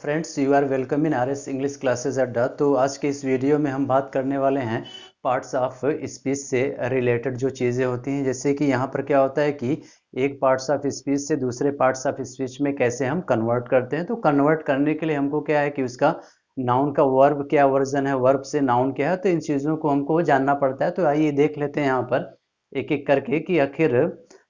Friends, you are welcome in R S English classes Adda. तो आज के इस वीडियो में हम बात करने वाले हैं पार्ट्स ऑफ स्पीच से रिलेटेड जो चीज़ें होती हैं। जैसे कि यहाँ पर क्या होता है कि एक पार्ट्स ऑफ स्पीच से दूसरे पार्ट्स ऑफ स्पीच में कैसे हम कन्वर्ट करते हैं। तो कन्वर्ट करने के लिए हमको क्या है कि उसका नाउन का वर्ब क्या वर्जन है, वर्ब से नाउन क्या है, तो इन चीज़ों को हमको जानना पड़ता है। तो आइए देख लेते हैं यहाँ पर एक एक करके कि आखिर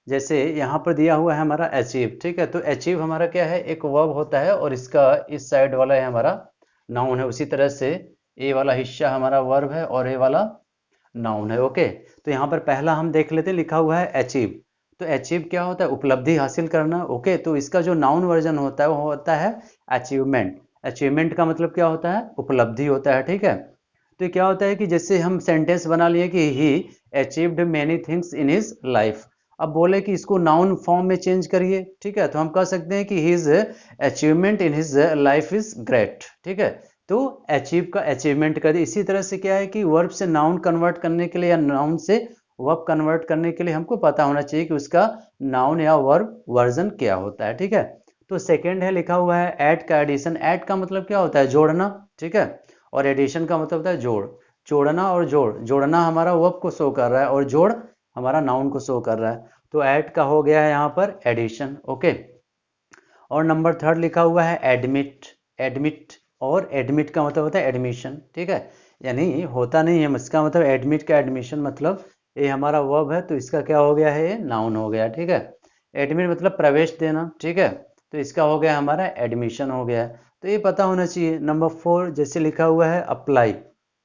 जैसे यहाँ पर दिया हुआ है हमारा अचीव। ठीक है, तो अचीव हमारा क्या है, एक वर्ब होता है और इसका इस साइड वाला है हमारा नाउन है। उसी तरह से ए वाला हिस्सा हमारा वर्ब है और ए वाला नाउन है। ओके, तो यहाँ पर पहला हम देख लेते हैं, लिखा हुआ है अचीव। तो अचीव क्या होता है, उपलब्धि हासिल करना। ओके, तो इसका जो नाउन वर्जन होता है वो होता है अचीवमेंट। अचीवमेंट का मतलब क्या होता है, उपलब्धि होता है। ठीक है, तो क्या होता है कि जैसे हम सेंटेंस बना लिए कि he achieved many things in his life. अब बोले कि इसको नाउन फॉर्म में चेंज करिए। ठीक है, तो हम कह सकते हैं कि his achievement in his life is great. ठीक है, तो अचीव का अचीवमेंट कर दिया। इसी तरह से क्या है कि वर्ब से नाउन कन्वर्ट करने के लिए या नाउन से वर्ब कन्वर्ट करने के लिए हमको पता होना चाहिए कि उसका नाउन या वर्ब वर्जन क्या होता है। ठीक है, तो सेकेंड है, लिखा हुआ है ऐड का एडिशन। ऐड का मतलब क्या होता है, जोड़ना। ठीक है, और एडिशन का मतलब होता है जोड़। जोड़ना और जोड़ना हमारा वर्ब को शो कर रहा है और जोड़ हमारा नाउन को शो कर रहा है। तो ऐड का हो गया है यहाँ पर एडिशन। ओके, और नंबर थर्ड लिखा हुआ है एडमिट। एडमिट, और एडमिट का मतलब होता है एडमिशन। ठीक है, यानी होता नहीं है, इसका मतलब एडमिट का एडमिशन मतलब ये हमारा वर्ब है, तो इसका क्या हो गया है, ये नाउन हो गया। ठीक है, एडमिट मतलब प्रवेश देना। ठीक है, तो इसका हो गया हमारा एडमिशन हो गया। तो ये पता होना चाहिए। नंबर फोर जैसे लिखा हुआ है अप्लाई।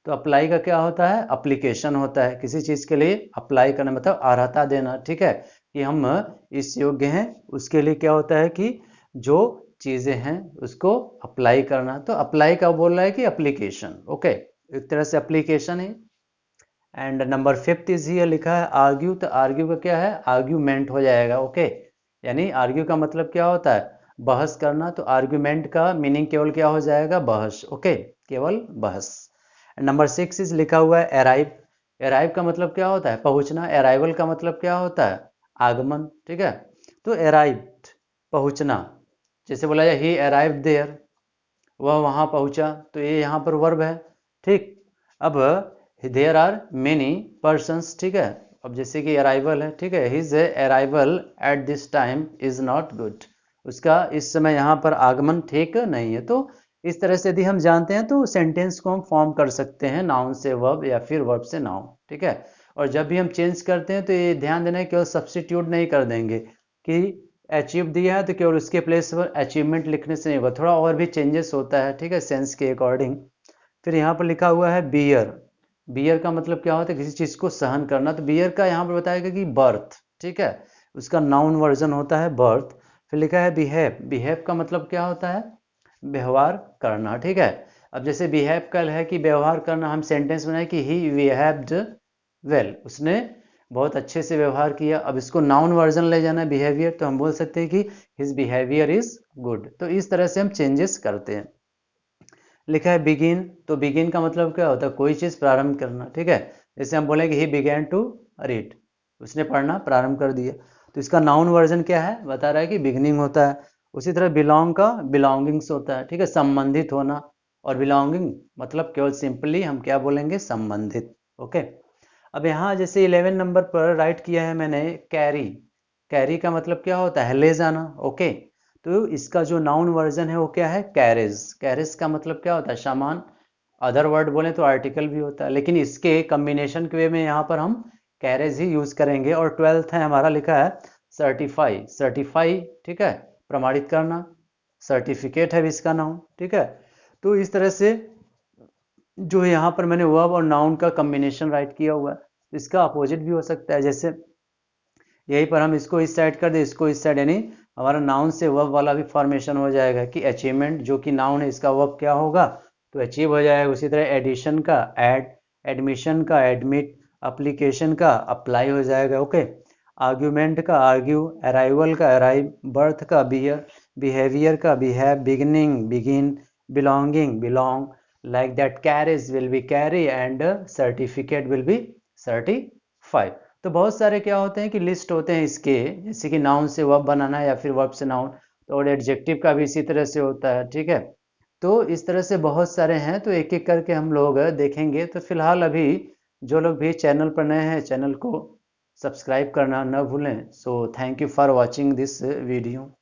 तो अप्लाई का क्या होता है, अप्लीकेशन होता है। किसी चीज़ के लिए अप्लाई करना मतलब अर्हता देना। ठीक है, कि हम इस योग्य हैं, उसके लिए क्या होता है कि जो चीज़ें हैं उसको अप्लाई करना। तो अप्लाई का बोल रहा है कि अप्लीकेशन। ओके, एक तरह से अप्लीकेशन है। एंड नंबर फिफ्थ इज ये लिखा है आर्ग्यू। तो आर्ग्यू का क्या है, आर्ग्यूमेंट हो जाएगा। ओके, यानी आर्ग्यू का मतलब क्या होता है, बहस करना। तो आर्ग्यूमेंट का मीनिंग केवल क्या हो जाएगा, बहस। ओके, केवल बहस। नंबर सिक्स इज लिखा हुआ है अराइव। अराइव का मतलब क्या होता है, पहुंचना। अराइवल का मतलब क्या होता है, आगमन। ठीक है, तो अराइव पहुंचना। जैसे बोला जाए ही अराइव देयर, वह वहां पहुंचा, तो ये यहाँ पर वर्ब है। ठीक, अब देयर आर मेनी पर्सन्स। ठीक है, अब जैसे कि अराइवल है। ठीक है, his arrival at this time is not good. उसका इस समय यहाँ पर आगमन ठीक नहीं है। तो इस तरह से यदि हम जानते हैं तो सेंटेंस को हम फॉर्म कर सकते हैं नाउन से वर्ब या फिर वर्ब से नाउन। ठीक है, और जब भी हम चेंज करते हैं तो ये ध्यान देना है, केवल सब्स्टिट्यूट नहीं कर देंगे कि अचीव दिया है तो केवल उसके प्लेस पर अचीवमेंट लिखने से नहीं होगा, थोड़ा और भी चेंजेस होता है। ठीक है, सेंस के अकॉर्डिंग। फिर यहाँ पर लिखा हुआ है बियर। बियर का मतलब क्या होता है, किसी चीज़ को सहन करना। तो बियर का यहाँ पर बताएगा कि बर्थ। ठीक है, उसका नाउन वर्जन होता है बर्थ। फिर लिखा है बिहेव। बिहेव का मतलब क्या होता है, व्यवहार करना। ठीक है, अब जैसे बिहेव कल है कि व्यवहार करना, हम सेंटेंस बनाए कि ही बिहेव्ड वेल, उसने बहुत अच्छे से व्यवहार किया। अब इसको नाउन वर्जन ले जाना है बिहेवियर, तो हम बोल सकते हैं कि हिज बिहेवियर इज गुड। तो इस तरह से हम चेंजेस करते हैं। लिखा है बिगिन। तो बिगिन का मतलब क्या होता है, कोई चीज़ प्रारंभ करना। ठीक है, जैसे हम बोलेंगे ही बिगैन टू रीड, उसने पढ़ना प्रारंभ कर दिया। तो इसका नाउन वर्जन क्या है, बता रहा है कि बिगनिंग होता है। उसी तरह बिलोंग का बिलोंगिंग्स होता है। ठीक है, संबंधित होना। और बिलोंगिंग मतलब केवल सिंपली हम क्या बोलेंगे, संबंधित। ओके, अब यहाँ जैसे 11 नंबर पर राइट किया है मैंने कैरी। कैरी का मतलब क्या होता है, ले जाना। ओके, तो इसका जो नाउन वर्जन है वो क्या है, कैरेज। कैरेज का मतलब क्या होता है, सामान। अदर वर्ड बोले तो आर्टिकल भी होता है, लेकिन इसके कम्बिनेशन के वे में यहाँ पर हम कैरेज ही यूज करेंगे। और ट्वेल्थ है हमारा, लिखा है सर्टिफाई। सर्टिफाई, ठीक है, प्रमाणित करना। सर्टिफिकेट है भी इसका नाउन। ठीक है, तो इस तरह से जो यहाँ पर मैंने वर्ब और नाउन का कम्बिनेशन राइट किया हुआ है, इसका अपोजिट भी हो सकता है। जैसे यहीं पर हम इसको इस साइड कर दे, इसको इस साइड, यानी हमारा नाउन से वर्ब वाला भी फॉर्मेशन हो जाएगा कि अचीवमेंट जो कि नाउन है, इसका वर्ब क्या होगा, तो अचीव हो जाएगा। उसी तरह एडिशन का एड, एडमिशन का एडमिट, अप्लीकेशन का अप्लाई हो जाएगा। ओके, आर्ग्यूमेंट का आर्ग्यू, अराइवल का अराइव, बर्थ का बियर, बिहेवियर का behave, beginning begin, belonging belong, like that carries will be carry and certificate will be certify। तो बहुत सारे क्या होते हैं कि लिस्ट होते हैं इसके, जैसे कि नाउन से वर्ब बनाना है या फिर वर्ब से नाउन। तो और एडजेक्टिव का भी इसी तरह से होता है। ठीक है, तो इस तरह से बहुत सारे हैं, तो एक एक करके हम लोग देखेंगे। तो फिलहाल अभी जो लोग भी चैनल पर नए हैं, चैनल को सब्सक्राइब करना न भूलें। So thank you for watching this video.